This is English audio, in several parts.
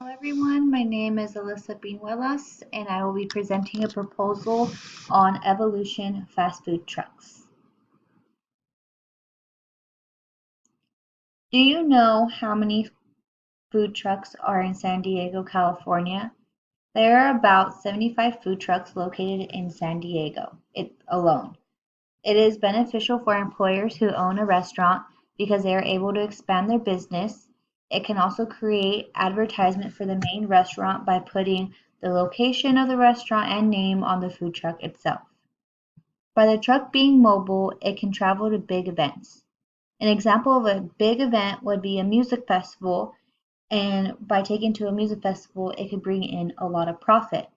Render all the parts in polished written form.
Hello everyone, my name is Alyssa Beanuelas and I will be presenting a proposal on Evolution fast food trucks. Do you know how many food trucks are in San Diego, California? There are about 75 food trucks located in San Diego alone. It is beneficial for employers who own a restaurant because they are able to expand their business. It can also create advertisement for the main restaurant by putting the location of the restaurant and name on the food truck itself. By the truck being mobile, it can travel to big events. An example of a big event would be a music festival, and by taking to a music festival, it could bring in a lot of profit.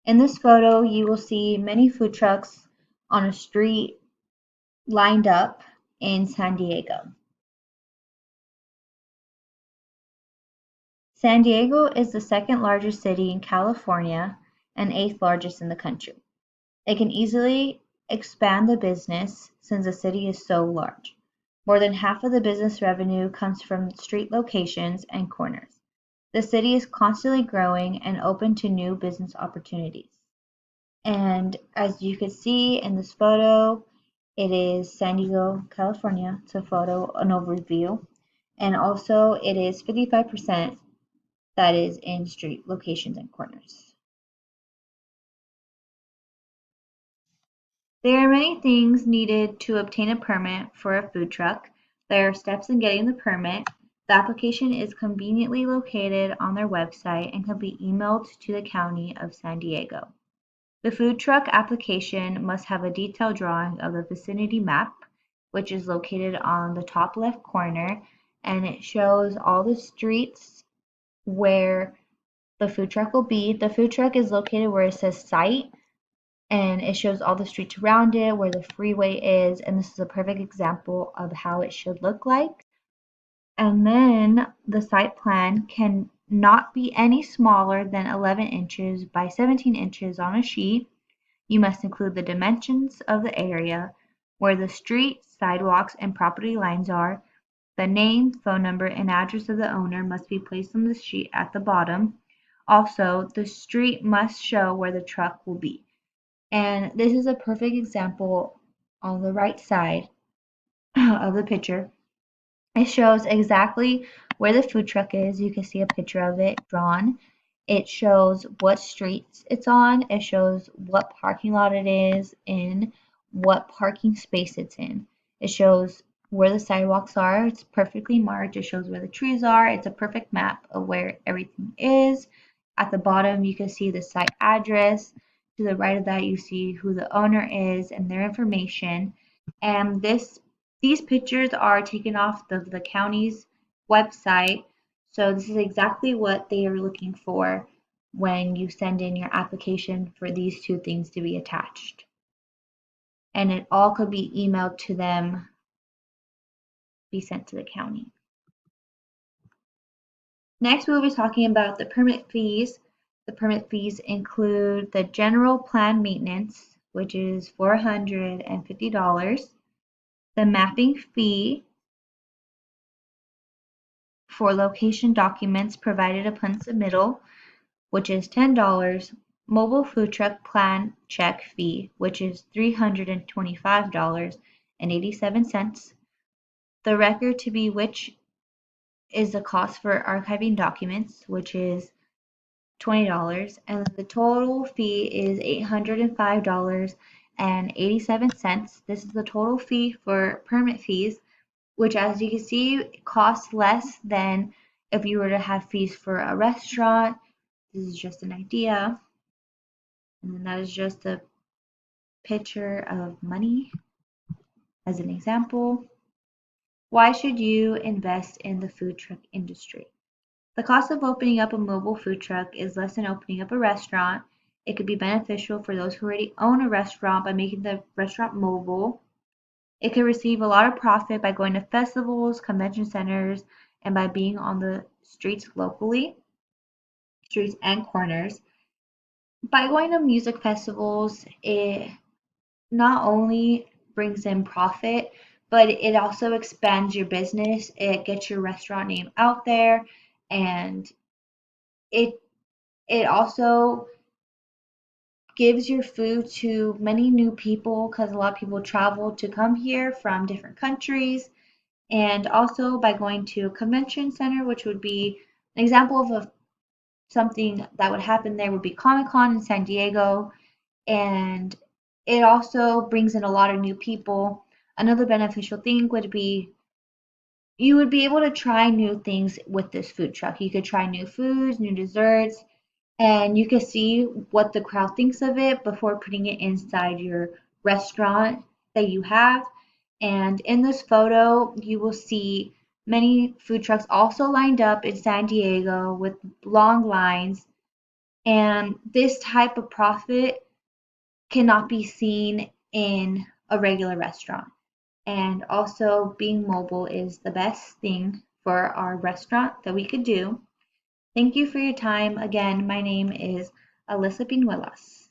In this photo, you will see many food trucks on a street lined up in San Diego. San Diego is the second largest city in California and eighth largest in the country. It can easily expand the business since the city is so large. More than half of the business revenue comes from street locations and corners. The city is constantly growing and open to new business opportunities. And as you can see in this photo, it is San Diego, California. It's a photo, an overview. And also it is 55% that is in street locations and corners. There are many things needed to obtain a permit for a food truck. There are steps in getting the permit. The application is conveniently located on their website and can be emailed to the County of San Diego. The food truck application must have a detailed drawing of the vicinity map, which is located on the top left corner, and it shows all the streets where the food truck will be. The food truck is located where it says site, and it shows all the streets around it, where the freeway is, and this is a perfect example of how it should look like. And then the site plan can not be any smaller than 11 inches by 17 inches on a sheet. You must include the dimensions of the area, where the street, sidewalks, and property lines are. The name, phone number, and address of the owner must be placed on the sheet at the bottom. Also, the street must show where the truck will be. And this is a perfect example on the right side of the picture. It shows exactly where the food truck is. You can see a picture of it drawn. It shows what streets it's on. It shows what parking lot it is in, what parking space it's in. It shows where the sidewalks are. It's perfectly marked. It shows where the trees are. It's a perfect map of where everything is. At the bottom, you can see the site address. To the right of that, you see who the owner is and their information. And these pictures are taken off the county's website, so this is exactly what they are looking for when you send in your application for these two things to be attached. And it all could be emailed to them, be sent to the county. Next, we'll be talking about the permit fees. The permit fees include the general plan maintenance, which is $450, the mapping fee for location documents provided upon submittal, which is $10, mobile food truck plan check fee, which is $325.87, the record to be which is the cost for archiving documents, which is $20, and the total fee is $805.87. This is the total fee for permit fees, which, as you can see, costs less than if you were to have fees for a restaurant. This is just an idea. And then that is just a picture of money as an example. Why should you invest in the food truck industry? The cost of opening up a mobile food truck is less than opening up a restaurant. It could be beneficial for those who already own a restaurant by making the restaurant mobile. It could receive a lot of profit by going to festivals, convention centers, and by being on the streets locally, streets and corners. By going to music festivals, it not only brings in profit, but it also expands your business. It gets your restaurant name out there, and it it also gives your food to many new people because a lot of people travel to come here from different countries. And also by going to a convention center, which would be an example of something that would happen there would be Comic Con in San Diego. And it also brings in a lot of new people. Another beneficial thing would be you would be able to try new things with this food truck. You could try new foods, new desserts, and you can see what the crowd thinks of it before putting it inside your restaurant that you have. And in this photo, you will see many food trucks also lined up in San Diego with long lines. And this type of profit cannot be seen in a regular restaurant. And also, being mobile is the best thing for our restaurant that we could do. Thank you for your time. Again, my name is Alyssa Pinuelas.